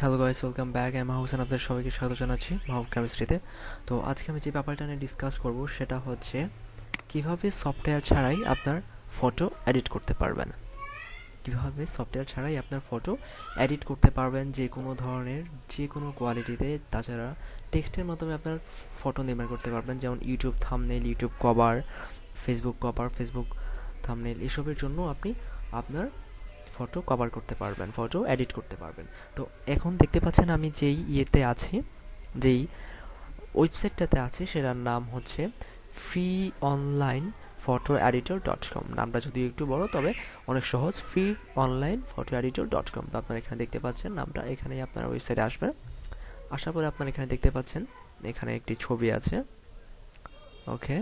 Hello guys, welcome back. আমি হোসেন, আপনাদের সবাইকে স্বাগত জানাচ্ছি মাহবুব কেমিস্ট্রিতে। তো আজকে আমি যে ব্যাপারটা নিয়ে ডিসকাস করব সেটা হচ্ছে কিভাবে সফটওয়্যার ছাড়াই আপনার ফটো এডিট করতে পারবেন। কিভাবে সফটওয়্যার ছাড়াই আপনার ফটো এডিট করতে পারবেন, যে কোনো ধরনের, যে কোনো কোয়ালিটিতে। তাছাড়া টেক্সটের মাধ্যমে আপনার ফটো নির্মাণ করতে পারবেন, যেমন YouTube thumbnail, YouTube cover, Facebook cover, Facebook thumbnail, এসবের জন্য আপনি আপনার ফটো কভার করতে পারবেন, ফটো এডিট করতে পারবেন। তো এখন দেখতে পাচ্ছেন আমি যেই ইয়েতে আছি, যেই ওয়েবসাইটটাতে আছি, সেটার নাম হচ্ছে free online photo editor dot com. নামটা যদিও একটু বড়, তবে অনেক সহজ। Free online photo editor dot com. তো আপনারা এখানে দেখতে পাচ্ছেন নামটা, এখানেই আপনার ওয়েবসাইটে আসবেন। আসার পরে আপনারা এখানে দেখতে পাচ্ছেন এখানে একটি ছবি আছে। ওকে,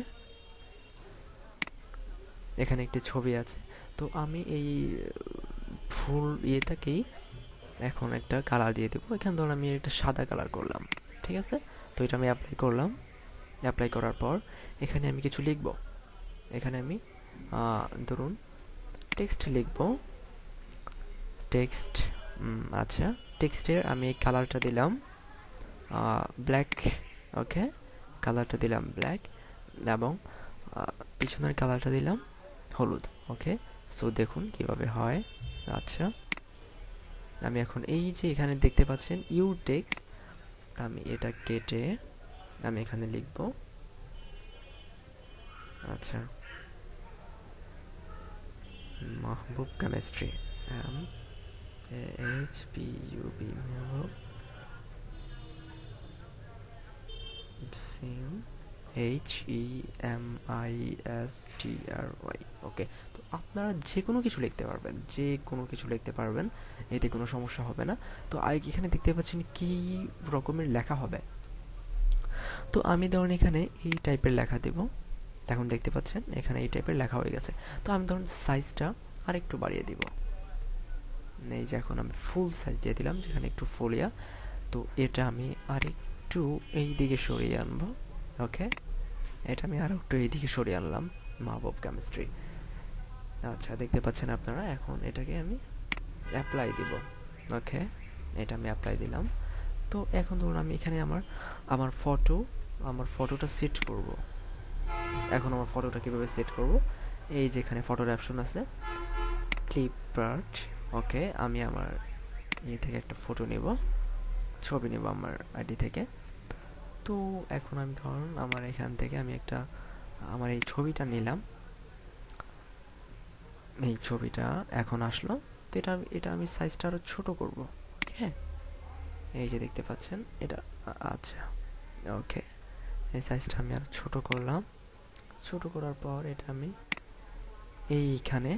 এখানে একটি ছবি আছে। তো আমি এই ফুল ইয়েটাকেই এখন একটা কালার দিয়ে দেবো। এখানে ধরুন আমি একটা সাদা কালার করলাম, ঠিক আছে? তো এটা আমি অ্যাপ্লাই করলাম। অ্যাপ্লাই করার পর এখানে আমি কিছু লিখব। এখানে আমি ধরুন টেক্সট লিখব। টেক্সট, আচ্ছা, টেক্সটের আমি এই কালারটা দিলাম ব্ল্যাক। ওকে, কালারটা দিলাম ব্ল্যাক, এবং পিছনের কালারটা দিলাম হলুদ। ওকে, সো দেখুন কিভাবে হয়। আচ্ছা, আমি এখন এই যে এখানে দেখতে পাচ্ছেন ইউ টেক্সট, আমি এটা কেটে আমি এখানে লিখব। আচ্ছা, Mahbub chemistry, M A H B U B, Mahbub C H E M I S T R Y. Okay, তো আপনারা যে কোনো কিছু লিখতে পারবেন, যে কোনো কিছু লিখতে পারবেন, এতে কোনো সমস্যা হবে না। তো এখানে দেখতে পাচ্ছেন কি রকমের লেখা হবে। তো আমি ধরুন এখানে এই টাইপের লেখা দেব। এখন দেখতে পাচ্ছেন এখানে এই টাইপের লেখা হয়ে গেছে। তো আমি ধরুন সাইজটা আরেকটু বাড়িয়ে দিব। এই যে এখন আমি ফুল সাইজ দিয়ে দিলাম, যেখানে একটু ফোলিয়া। তো এটা আমি আরেকটু এই দিকে সরিয়ে আনবো। ওকে, এটা আমি আরো একটু এইদিকে সরিয়ে আনলাম, মাহবুব কেমিস্ট্রি। আচ্ছা, দেখতে পাচ্ছেন আপনারা। এখন এটাকে আমি অ্যাপ্লাই দিব। ওকে, এটা আমি অ্যাপ্লাই দিলাম। তো এখন ধরুন আমি এখানে আমার আমার ফটো আমার ফটোটা সেট করব। এখন আমার ফটোটা কিভাবে সেট করব, এই যে এখানে ফটোর অপশন আছে, ক্লিপ আর্ট। ওকে, আমি আমার ইয়ে থেকে একটা ফটো নেব, ছবি নেব আমার আইডি থেকে। তো এখন আমি ধরুন আমার এখান থেকে আমি একটা আমার এই ছবিটা নিলাম। এই ছবিটা এখন আসলো। তো এটা এটা আমি সাইজটা আরো ছোট করব। ওকে, এই যে দেখতে পাচ্ছেন এটা। আচ্ছা, ওকে, এই সাইজটা আমি আরো ছোট করলাম। ছোট করার পর এটা আমি এইখানে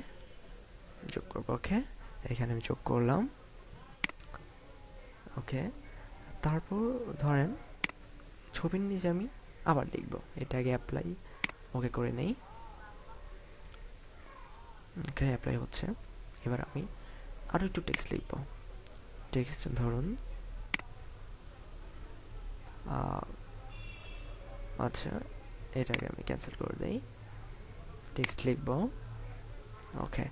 যোগ করব। ওকে, এখানে আমি যোগ করলাম। ওকে, তারপর ধরেন ছবির নিচে আমি আবার লিখব। এটা আগে অ্যাপ্লাই ওকে করে নেই। ওকে, অ্যাপ্লাই হচ্ছে। এবার আমি আরো একটু টেক্সট লিখব। টেক্সট ধরুন আচ্ছা, এটাকে আমি ক্যান্সেল করে দেই। টেক্সট লিখব। ওকে,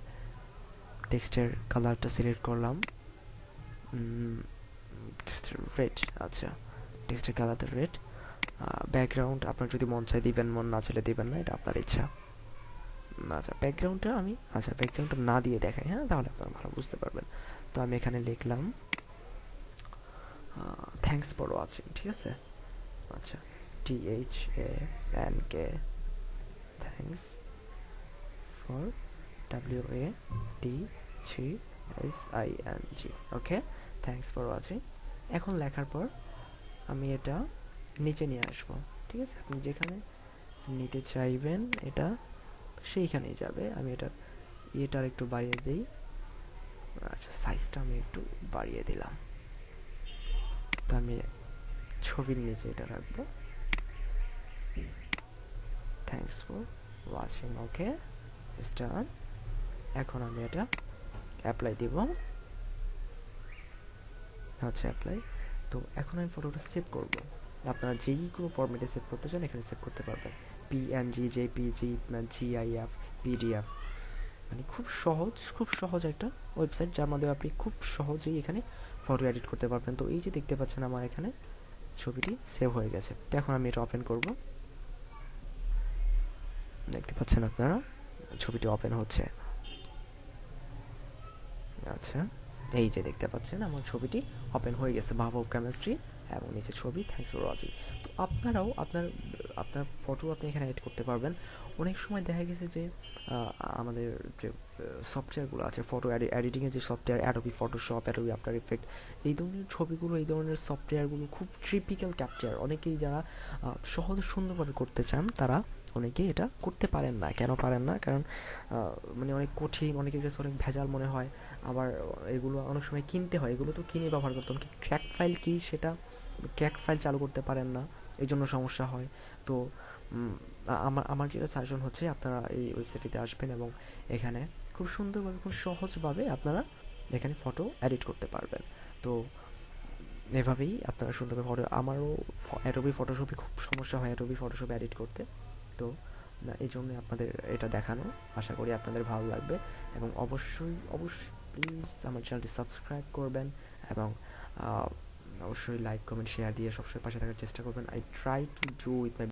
টেক্সটের কালারটা সিলেক্ট করলাম রেড। আচ্ছা, টেক্সটের কালারটা রেড। ব্যাকগ্রাউন্ড আপনার যদি মন চায় দিবেন, মন না চাইলে দিবেন না, এটা আপনার ইচ্ছা। আচ্ছা, ব্যাকগ্রাউন্ডটা আমি ব্যাকগ্রাউন্ডটা না দিয়ে দেখাই, হ্যাঁ, তাহলে আপনারা ভালো বুঝতে পারবেন। তো আমি এখানে লিখলাম থ্যাঙ্কস ফর ওয়াচিং, ঠিক আছে? আচ্ছা, THANK, thanks for, WATCHING। Okay, thanks for watching. এখন লেখার পর আমি এটা নিচে নিয়ে আসবো, ঠিক আছে? আপনি যেখানে নিতে চাইবেন এটা সেইখানেই যাবে। আমি এটার একটু বাড়িয়ে দিই। আচ্ছা, সাইজটা আমি একটু বাড়িয়ে দিলাম। তো আমি ছবির নিচে এটা রাখবো, thanks for watching. Okay, star. এখন আমি এটা অ্যাপ্লাই দিব। আচ্ছা, অ্যাপ্লাই। তো এখন আমি ফটোটা সেভ করব। আপনারা যেই কোনো ফরম্যাটে সেভ করতে চান এখানে সেভ করতে পারবেন। PNG, JPG, GIF, PDF। মানে খুব সহজ একটা ওয়েবসাইট, যার মাধ্যমে আপনি খুব সহজেই এখানে ফটো এডিট করতে পারবেন। তো এই যে দেখতে পাচ্ছেন আমার এখানে ছবিটি সেভ হয়ে গেছে। তো এখন আমি এটা ওপেন করব। দেখতে পাচ্ছেন আপনারা ছবিটি ওপেন হচ্ছে। আচ্ছা, এই যে দেখতে পাচ্ছেন আমার ছবিটি ওপেন হয়ে গেছে, ভাব অফ কেমিস্ট্রি, এবং নিচে ছবি, থ্যাঙ্কস ফর ওয়াচিং। তো আপনারাও আপনার আপনার ফটো আপনি এখানে এড করতে পারবেন। অনেক সময় দেখা গেছে যে আমাদের যে সফটওয়্যারগুলো আছে ফটো এডিটিংয়ের যে software, Adobe Photoshop, Adobe after effect, এই ধরনের ছবিগুলো, এই ধরনের সফটওয়্যারগুলো খুব ট্রিপিক্যাল ক্যাপচার। অনেকেই যারা সহজে সুন্দরভাবে করতে চান তারা অনেকেই এটা করতে পারেন না। কেন পারেন না? কারণ মানে অনেক কঠিন, অনেকের কাছে অনেক ভেজাল মনে হয়। আবার এগুলো অনেক সময় কিনতে হয়, এগুলো তো কিনে ব্যবহার করতে হয়। ক্র্যাক ফাইল কি, সেটা ক্র্যাক ফাইল চালু করতে পারেন না, এই জন্য সমস্যা হয়। তো আমার আমার যেটা সাজেশন হচ্ছে আপনারা এই ওয়েবসাইটটিতে আসবেন এবং এখানে খুব সুন্দরভাবে, খুব সহজভাবে আপনারা এখানে ফটো এডিট করতে পারবেন। তো এভাবেই আপনারা সুন্দরভাবে ফটো, আমারও অ্যাডোবি ফটোশপে খুব সমস্যা হয় অ্যাডোবি ফটোশপ এডিট করতে। তো এই জন্য আপনাদের এটা দেখানো, আশা করি আপনাদের ভালো লাগবে। এবং অবশ্যই অবশ্যই প্লিজ আমার চ্যানেলটি সাবস্ক্রাইব করবেন এবং অবশ্যই লাইক কমেন্ট শেয়ার দিয়ে সবসময় পাশে থাকার চেষ্টা করবেন। I try to do with my